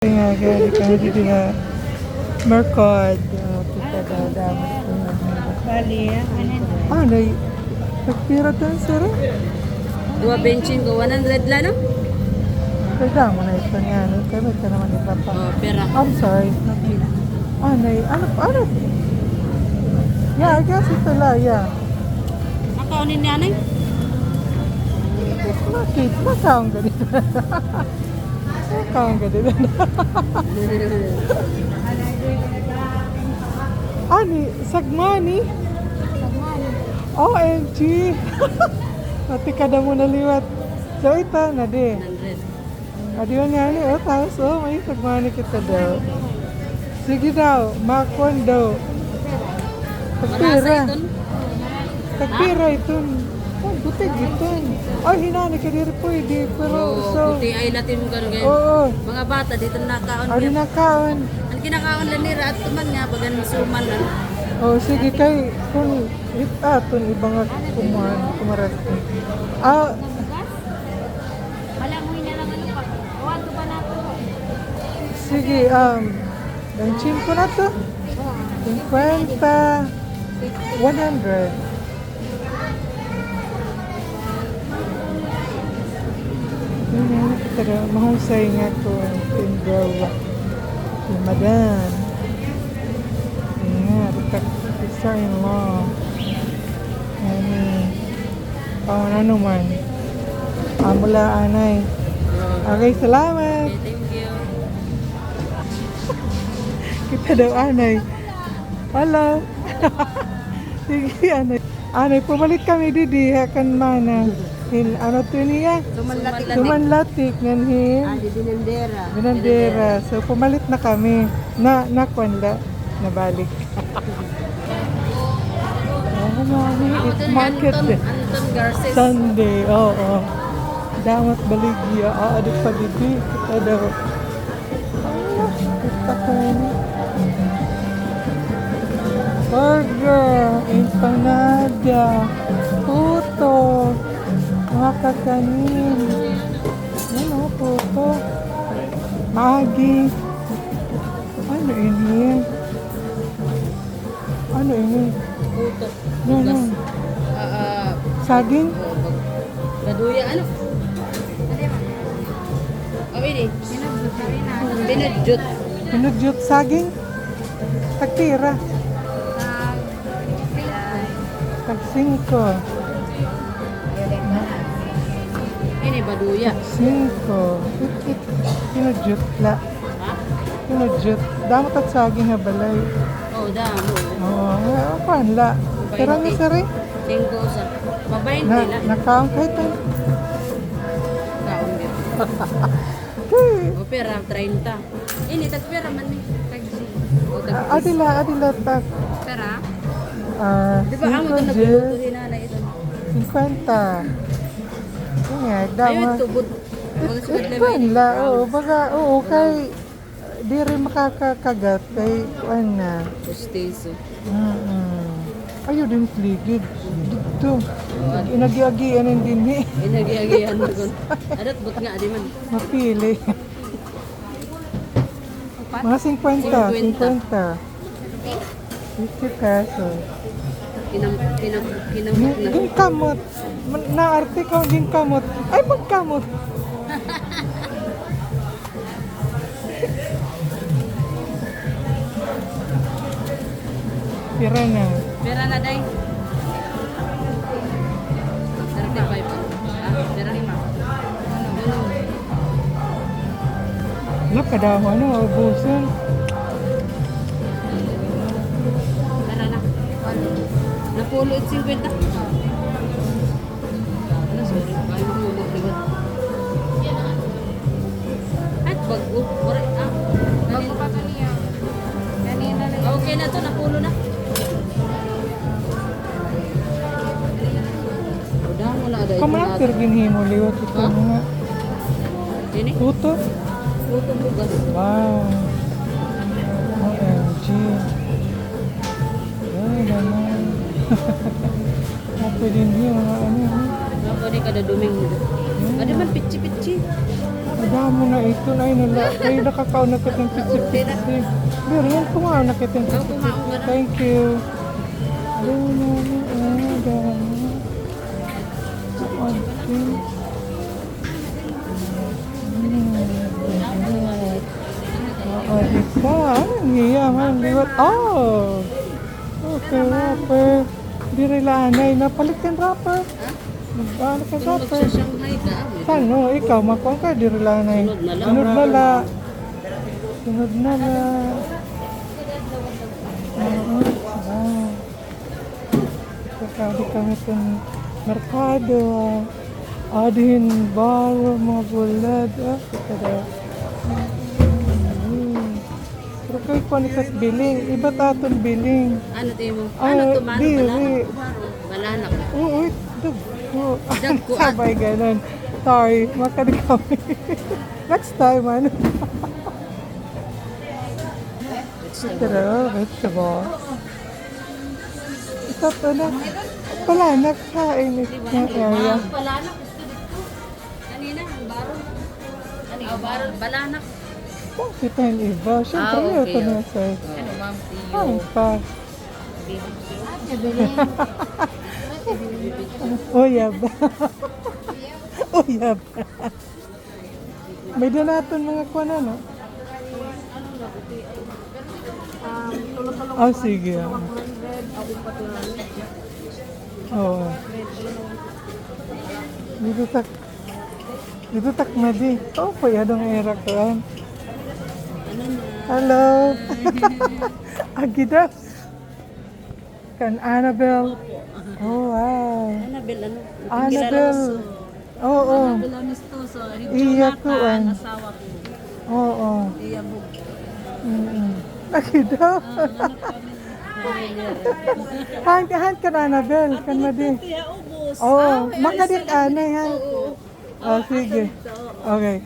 Nga, gani kami dito nga Mercod. Kita dapat ko. Bali, Ano, nagpira tayo sir? 2.25 100 lang, no? Kaya mo na ito nga. Kaya may ka naman iba pa. Oh, pera. I'm sorry. Ano? Yeah, I guess ito la, yeah. Makaunin niya, nanay? Bakit? Makaong ganito. Makaong ganito. Ani, sagmani. OMG. Mati ka na mo naliwat. So, ito na di. 100. Adi nga ni, tapos, may sagmani kita daw. Sige daw, makon daw. Manasa Tagpira. iton? Tagpira ito. Oh, butig ito. Ay, hinani ka diri pwede. Pero, Oh, so, puti ay natin mo gano'n ngayon. oo. Mga bata, dito nakaon. Ano na kaon? Ang kinakaon lang nila at tuman nga, bagan masuman lang. Oh, sige kay kung itatun ibang kumarat. wala mo na lang ano pa. Awan to pa na to. Sige, lanchin ko na to. 50, 100. Yun, pero mahusay nga ko tindawa. Si Madan. Nga, ritak sister-in-law. Ano man. Mula anay. Okay, salamat. Okay, thank you. Kita daw anay. Hello. Sige, anay. Anay, pumalit kami didi. Hakan mana. Ano to niya? Sumanlatik. Nganhin. di binandera. Binandera. So, pumalit na kami. Nakwanla. Nabalik. Oh, mami. It's market day. Anton Garces. Sunday. Oo. Damat baligya. Adik pa didi. Kita daw. Allah. Kita ko ni. Burger. Empanada. Puto. Mga kakanin. Ano, puto. Magi. Ano ini? Ano ini? Puto. Ano? Saging? Baduya, ano? Oh, ini. Binudjut. Pinudyot saging? Tagtira. Tag 5. Ini baduya. 5. Pinudyot la. Ha? Pinudyot. Damat at saging nga balay. Oh, damo. Oo, apaan la. Pero nga sari. 5 sa. Mabayin Na, nila. nakaang kahit ay. Kaon din. Okay. O pera 30. Ini tagpera man ni. Tagsi. O Adila tag. pera. Di ba amo 5 to Jil. nagluto ni nanay ito. 50. Nga, Ayun damat. tubod. Mga sugat na Ito la, oo, baga, oo, kay, di rin makakagat, kay, na. Pustiso. Ayaw din fligid. Dito. Inagi-agian ang din Inagiagihan mo kon. Adat but nga di man. Mapili. Mga 50. 50 pesos. Kinamot na. Ging kamot. Naarte ka ging kamot. Ay, magkamot. Pira na. Pera na day. 35. Pera 5. Nakadawa na, ubusan. Pera na. Napulo at 50. Ano sorry? Kaya mo mo diba? At bago. Bago pa to niya. Kanina na. Okay na to, napulo na. Udah mo na ada. Kamalapir ginhimo liwat ito Ha? mga Ini puto. puto bugas. Wow. OMG. Ay, naman. Apa din dia mga ano. Ako ni kada duming mo. Ada man pichi-pichi. Ada mo na ito na inala. Kayo nakakaon na kitang pitsip-pitsip. Pero yan kumaon na kitang pitsip-pitsip. Thank you. Oh, di ba? Ang hiyaman. Liwat. Oh! Okay, rapper. Di rilanay. Napalit yung rapper. Ano ka rapper? Shanghai ka. Sano? Ikaw, makuha ka. Di rilanay. Sunod na lang. Sunod na la. Wow. Kakali kami sa merkado. Adihin baro, mga bulad. Kada. Pero kayo ko nikas biling. Iba taton biling. Ano tayo mo? Ay, Ano to? Mano? dili. Balanak. Oo, dagko. Dagko, Sabay ganun. Sorry, makadi kami. Next time, ano? Pero, vegetable. Ito po na. Wala, nagkain ng area. Balanak. Kanina, ang baro. Ano yung baro? Balanak. Bakit ang iba? Siyempre, okay. ito na sa... Ano, ma'am? Ay, pa. Uyab. Uyab. May donaton mga kuwan no? Oh, sige. Oo. Dito tak madi. Oh, kaya dong era ko. Hello. Agidas. Kan Annabelle. Oh, wow. Annabelle, ano? Annabelle. Oo. Annabelle Amistoso. Iya ko, an. Asawa ko. Oo. Iya mo. Agidas. Han kan Annabelle. Kan madi. Oh, makadik anay han. Oh, sige. Okay.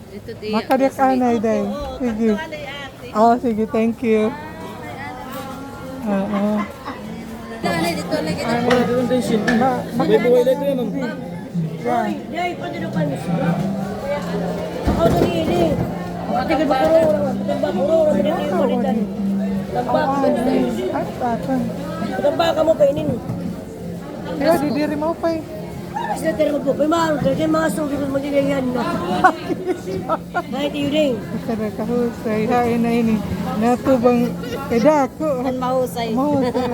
Makadik anay day. Sige. Oh, sige. Thank you. Oo. Dito lagi. May buhay na ito yan, ma'am. Yay, pwede na panis. Ako na nili. Tigil ba puro? Tigil ba puro? Tigil ba puro? Tambak. Ay, tatang. Tambak ka mo kainin. Kaya, didiri mo pa eh. Sila tayo magpupay. Mahal ka. Kaya mga sugi mo magiging na. Kahit iyo din. Kada kahusay. Hain na ini. Natubang kada ako. Ang mahusay. Mahusay.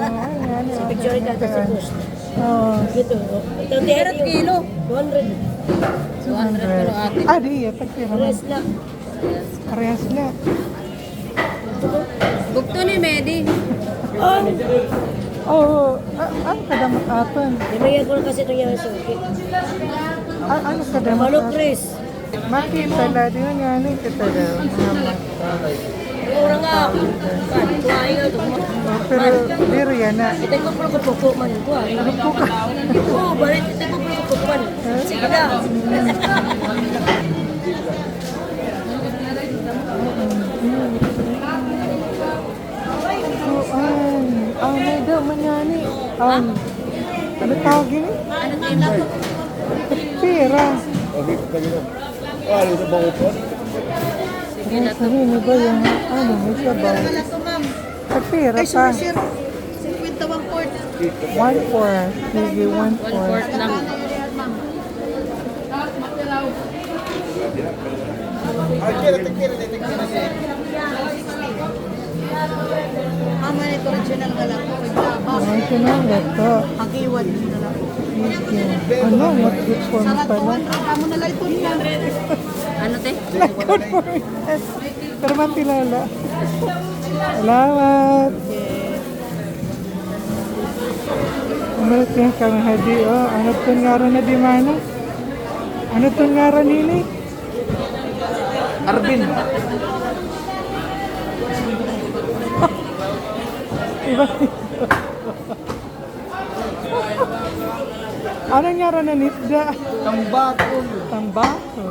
Sa picture ito sa post. Oo. Dito. Ito, 100 kilo. 200. 200 kilo ate. Ah, di. Tagkira mo. Rest lang. Parehas na. Bukto ni Medi. Oo. Ano kadamat aton? Limayan ko na kasi itong yung suki. Ano kadamat Malok, aton? Chris. Makita la. Di na nga ni kita daw. Orang nga ako. Kuhain nga ito. Pero, diri yan na. Ito ko pala kutuko man. Kuhain. Oo, balik. Ito ko pala kutuko man. Sige na. May daw manani. Ano tawag yun? Ano tayo? Pera. Sige na to. Sabihin mo ba yung may sabaw? Pera pa. 51 port. 1/4. Sige, 1/4. 1/4 lang. Mama nito original ka lang. Ay, sinanggato. Pag-iwan na lang. Ano? Mag-good form pala. Kamu na lang ito niya. Ano te? Good form. Pero matilala. Salamat. Umalit yung kami hadi. Oh, ano ito nga rin na di mana? Ano ito nga rin nini? Arvin. Iba. Ano nga rin na nisda? Tambako. Tambako.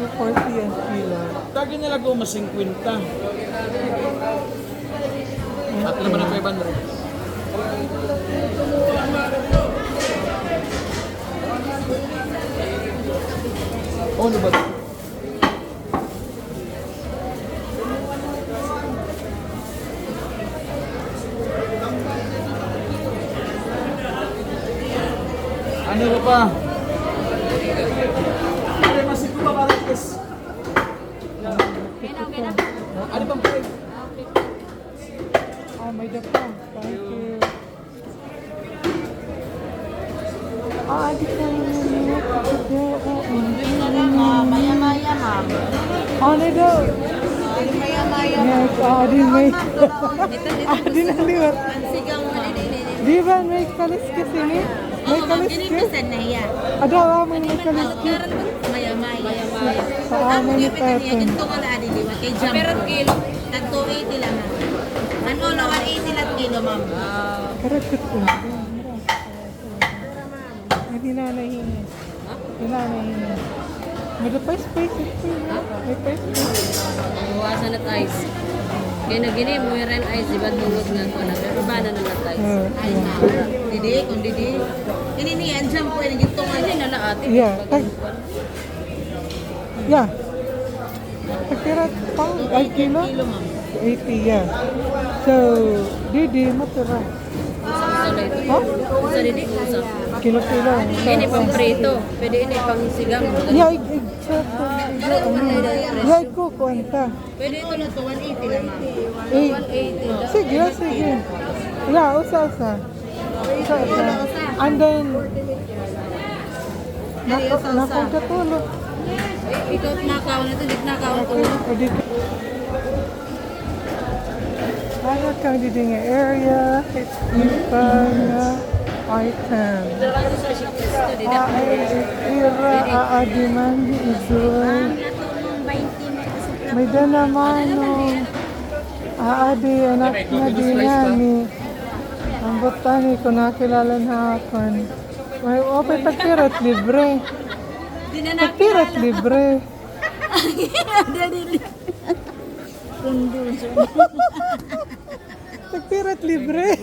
240 ang kilo. Tagi nila ko mas 50. At naman ang 500. Oh, ano ba? Ano pa? Ano masig ko ba para guys? Ano bang po? May dapa. Thank you. Di ka Maya-maya, ma'am. Ano daw? Maya-maya. Yes, di may... Di na liwat. Sigang Di ba may kaliskis ini? May kaliskis? na yan. Ada may kaliskis. Maya-maya. Sa amin ni Pepe. Ito ko na adiliwa. Kay jump. Pero kilo. Tag 280 lang. Ano na 180 lang kilo, ma'am. Karakot ko. Hindi na nahingi. Hindi na nahingi. May pa space ito. May pa space. Buwasan at ice. Kaya na gini mo yung ren ice, diba tulog nga ko na. Pero ba na at ice? Didi, kung didi. Ini ni yan, jump ko. Ini gito nga din nalaat. Yeah. Yeah. Pagkirat pang ay kilo? Kilo, ma'am. 80, yeah. So, Didi, matira. Sa ito. Huh? Sa didi, sa. Kilo-kilo. Ini pang prito. Pwede ini pang sigang. Yeah, yeah, ko kwenta. Pwede ito na to 180 lang, ma'am. Sige, sige. Yeah, usa-usa. Usa-usa. And then, nakagkatulog. Ikaw nakaw na ito, dito nakaw ito. Para kang dito nga area, ipang item. Aadiman, isoy. May danaman, no. Aadi, anak na din nami. Ang botani ko nakilala na ako. May opay tagpirat libre. Tagpirat libre. Tagpirat libre.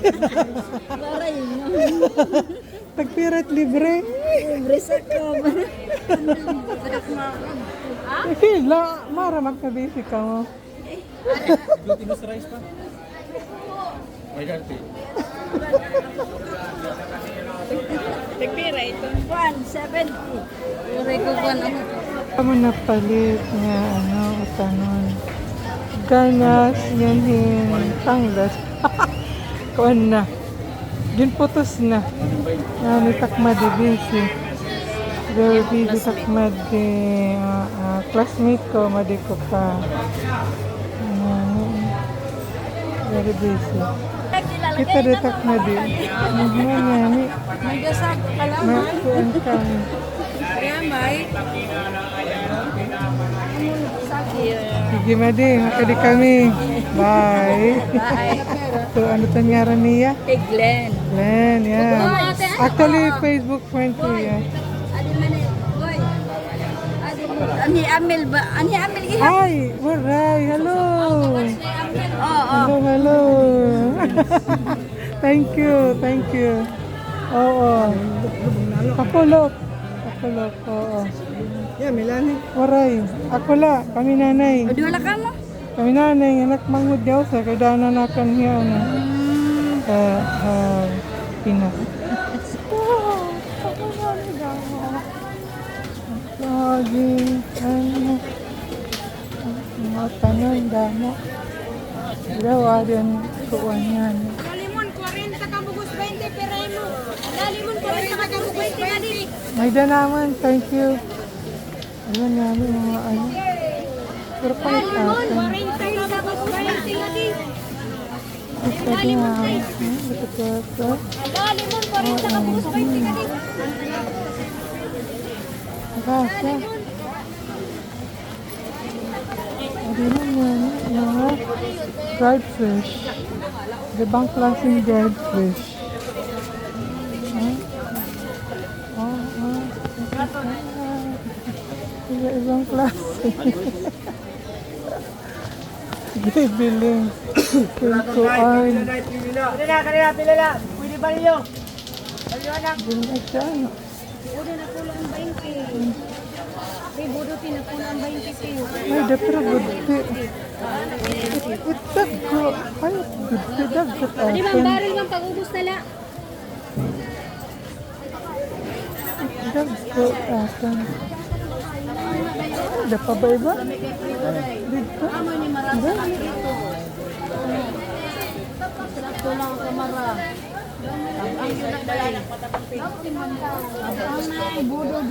Tagpirat libre. La, mara magkabisi ka mo. Glutinous rice pa? May ganti. Nagpira ito. 170. Uray ko ba ako? Kamu napalit nga utanon. Ganas yan tanglas. Kuan na. Ginputos na. Ni takmad busy. Very busy takmad classmate ko madi ko pa. Very busy. Kita detak madi. Ni. Nagasag ka lang. Kuan kami. Kaya may. Sige madi, makadi kami. Bye. So ano tanyaran niya? Kay Glenn. Glenn, yeah. Actually, Facebook friend ko yan. Ani Amel ba? Ani Amel giha. Hi! Waray! Hello! Oo. Hello! Thank you. Oo. Pakulok. Oo. Yeah, Milani. Waray. Akula, kami nanay. O di wala ka mo? Kami nanay, anak mangud daw sa kadana nakan niya. Pinas. Lagi, mga tanon, damo. Dawa din kuwan yan. Lalimon 40 ka bugos 20 peray mo. Lalimon 40 ka bugos 20 na din. May danaman, thank you. Ayan namin mga ano. Pero pang Lalimon atin. 40 ka bugos 20 na din. Ito din nga. Ito. Lalimon 40 ka bugos 20 na din. Nakasa. Ano naman yan? Mga dried fish. Ibang klaseng dried fish. Ibang klase. Sige, biling. Pintuan. Kanina, pila. Pwede ba ninyo? Biling siya, ano? Udah na kulang 20. May budutin na kulang 20 kayo. Ay, dapira gudti. Itak ko. Ay, gudti. Dagat Di ba atin. baril bang pag-ubos nala? dagko atan. Ada pa ba iba? Dito.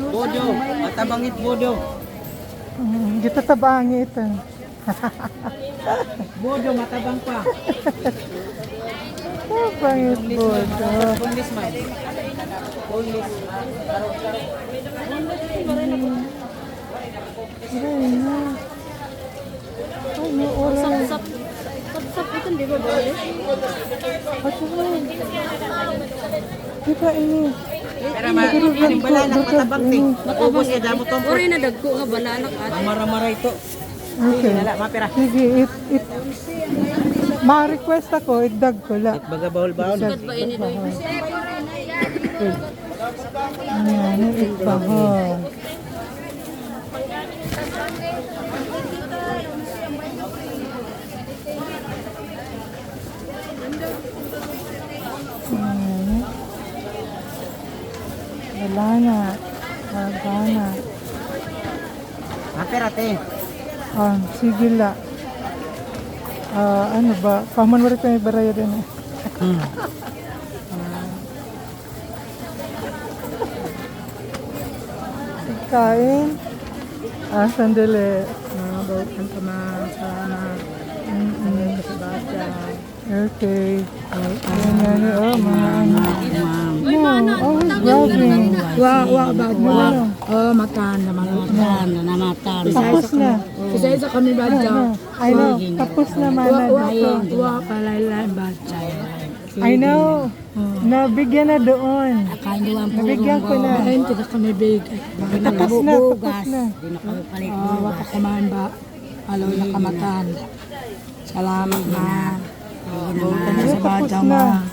Bodo, matabangit bodo. Dito tabangi ito. Bodo, matabang pa. Pangit bodo. Boneless man. Boneless. Ay na. Ay, may oras. Sap ito, di ba bawal? Ito ba? Di ba ini? Pero yung balanak matabang ting. Ubos ka damo tong. Uri na dagko nga balanak ate. Mara-mara ito. Okay. Wala, mapira. Sige, ma-request ako, idag ko la. Baga bawal-bawal. Ba't ba ini doy? Ayan, itbahon. Ayan. Wala na. Wala na. Mapira te. Sige la. Ano ba? Paman mo rin kami baraya din eh. Kain. Sandali. Bawal ka masama. Okay. Ayan yan eh. Oh, mga ano. Oh, he's grabbing. Matan naman. Tapos na. Isa-isa kami ba dyan? I know. Tapos na mana dito. Palaylay ba I know. Nabigyan na doon. Nabigyan ko na. Hindi na kami big. Tapos na. Tapos na. Wala ka man ba? Alaw na kamatan. Salamat na. Bukan na sa Tapos badyaw na. ma.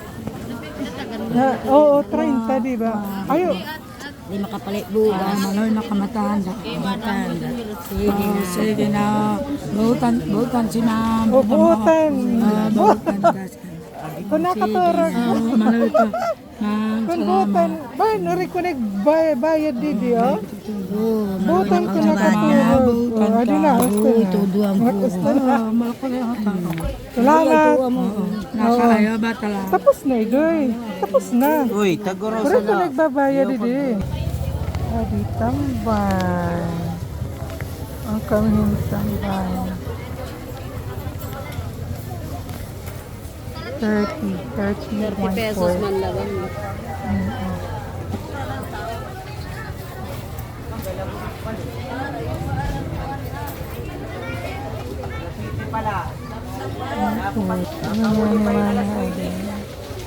Oo, 30, di ba? Ayo. Di makapalit bugas. Maloy na kamatan. Sige na. Sige na. Butan si ma'am. O, buutan. Butan. Kung nakaturag. Maloy ka. Ma'am, Kung buutan. Ba, nari ko nagbayad didi, oh. Buutan ko nakaturag. O, adi na. Gusto na. Salamat. Nakakaya ba talaga? Tapos na, Idoy. Tapos na. Uy, taguro Pero ko nagbabayad didi. Adi, tambay. Ang kaming tambay. 30 pesos man lang.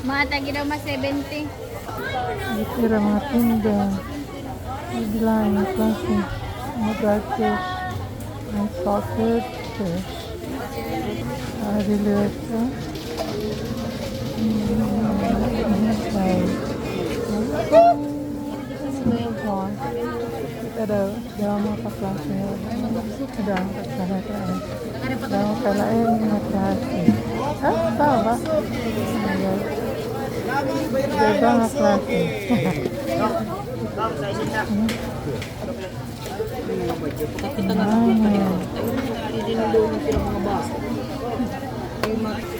Mga tagi daw mas 70. Itira mga tinda. Biglaan yung klase. Mga catfish. Ang salted fish. Dilata. Ada mga kaklase. Ada mga kalain mga klase. Tama. Ada mga klase.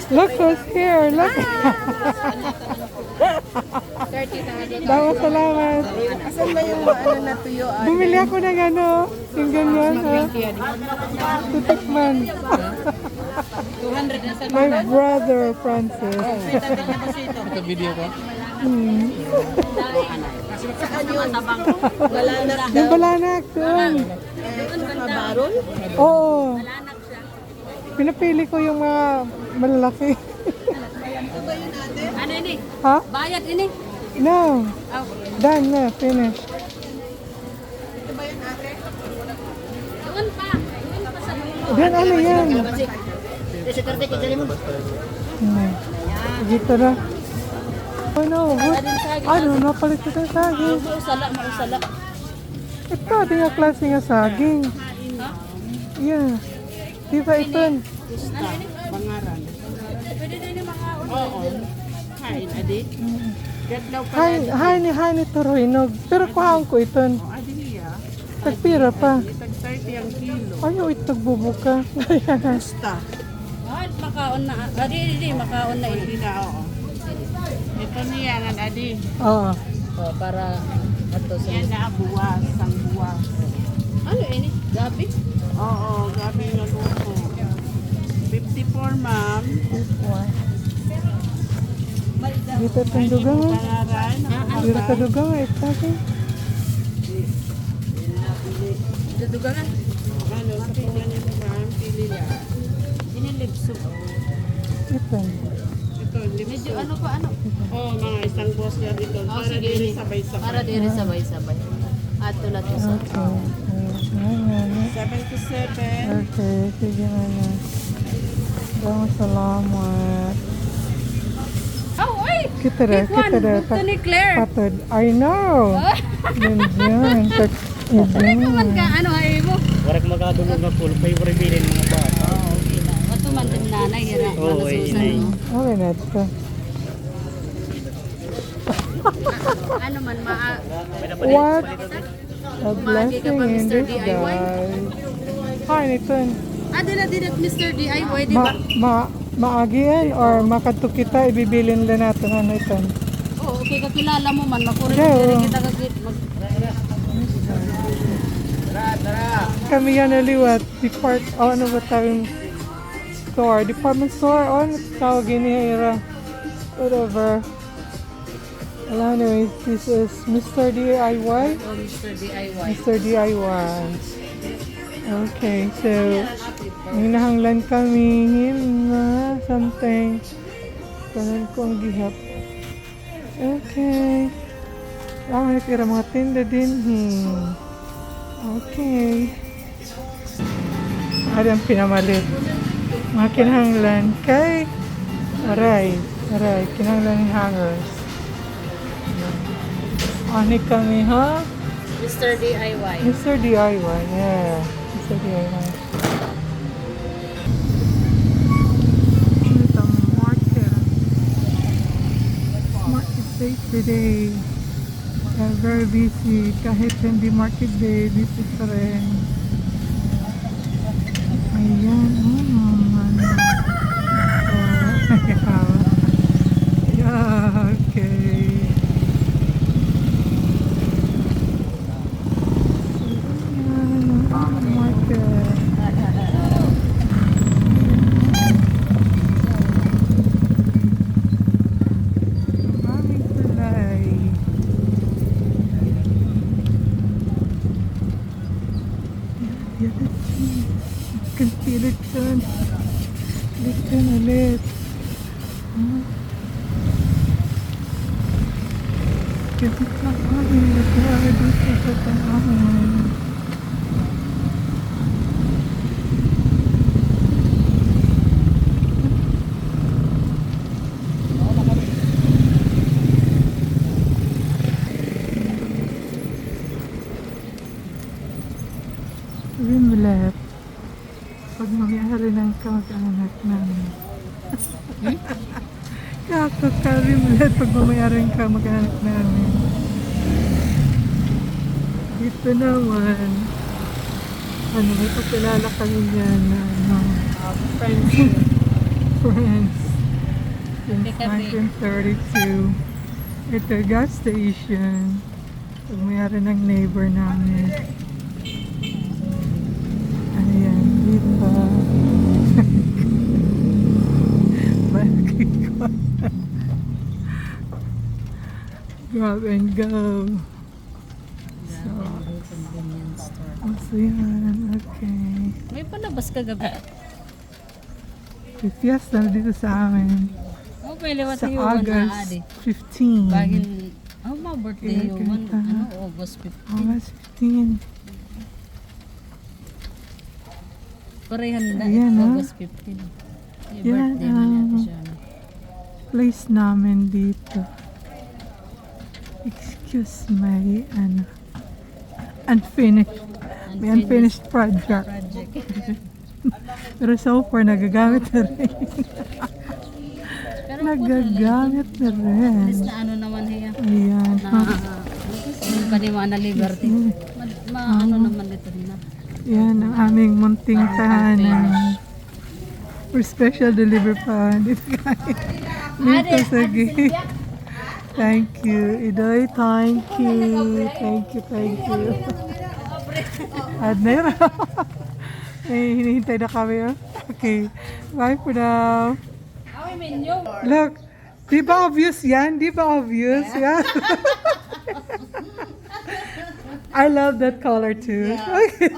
Look who's here. Look. Dawa, salamat. Asan ba yung ano na tuyo? Bumili ako ng ano, yung ganyan, ha? Tutikman. 200 na sa My brother, Francis. Ito video ko. matabang. Yung balanak doon. Barol? Oo. Pinapili ko yung mga malalaki. Ano ini? Ha? Bayad ini? No. Done na. Finish. Doon pa. Doon pa sa Then ano yan? Dito na. Ano? Ano? Napalit ko ng saging. mausala. Ito, di nga klase nga saging. Yeah. Di ba ito? Bangaran. Hay ni turuinog. Pero kuhaan ko ito. Tagpira pa. Tag 30 ang kilo. Ayaw, itagbubuka. Basta. Ay, makaon na. Di, makaon na Hindi na, oo. Ito niya, ang adi. Oo. Oh, para ato sa... Yan na, buwas, ang buwas. Ano ini? Gabi? Oo, gabi nga luto. 54, ma'am. Dito itong dugang. Pangaran. Dito ka dugang. Ito ka. Dudugangan? Ano, pili niyo, ma'am. Pili niya. Inilipso. Ito. Ito, Medyo ano pa ano? Oo, mga isang boss niya dito. Oh, Para sige, din ini. sabay-sabay. Para di rin sabay-sabay. Ato na to sa... Okay. Ayan. 77. Okay. Sige na na. Salamat. Oh, ay! Kita rin. Kita rin. Ito ni Claire. Patod. I know. Yan dyan. Ay naman ka, ano ay mo? Warak magkadulog na pool. Favorite bilin mga bata. Oo, okay na. Wato man din nanay, hira. Oo, Manasusan mo. Okay na ito. Ano man, What? A Maagi ka blessing ba, in Mr. DIY? disguise. Hi, ito. Dila Mr. DIY, di ba? Maagian or makadto kita ibibilin lang natin ano ito. Oo, okay, kakilala mo man. Makurin Okay, mo oo. kita kakit. Kami yan naliwat. Ano ba tawing store? Department store? Ano tawagin niya ira? Whatever. Well, anyways, this is Mr. DIY. Oh, Mr. DIY. Mr. DIY. Okay, so hinahanglan kami na something. Kanan ko ang gihap. Okay. May tira mga tinda din. Okay. Ari ang pinamalit. Mga kinahanglan kay aray, kinahanglan ng hangers. Ani kami ha? Mr. DIY. Mr. DIY, yeah. Mr. DIY. Ito ang market. Market day today. Very busy. Kahit hindi market day, busy pa rin. Ayan. Yeah, okay. Can feel it turn. Listen ulit. Kasi kakain. Nagkakain dito sa tanahon. Rimlet. Pag mamiyari ng kamag-anak namin. Kako ka, Rimlet. Pag mamiyari ng kamag-anak namin. Dito naman. Ano, may pakilala kami dyan na friends. Friends. Since 1932. Ito, gas station. Pag mayari ng neighbor namin. Ayan, dito. Grab and go. So, yan. Okay. May palabas ka gabi. May fiesta na dito sa amin. Oh, may liwat Sa yung one na August adi. 15. Bagin, birthday Kaya yung one, kanta. August 15. August 15. Parehan na, Ayan, August 15. May Yan, birthday na natin siya. Place namin dito. Excuse my may unfinished project. Pero so far nagagamit na rin. Pero Nagagamit na rin. Alis na ano naman hiya. Ayan. Na, yung kanima na liberty. Ano naman aming munting tahanan. For special delivery pa. Dito sige. Thank you. Idoy, thank you. Thank you. Adner. Eh, hinihintay na kami. Oh. Okay. Bye for now. Look. Di ba obvious yan? Di ba obvious? Yeah. I love that color too. Okay.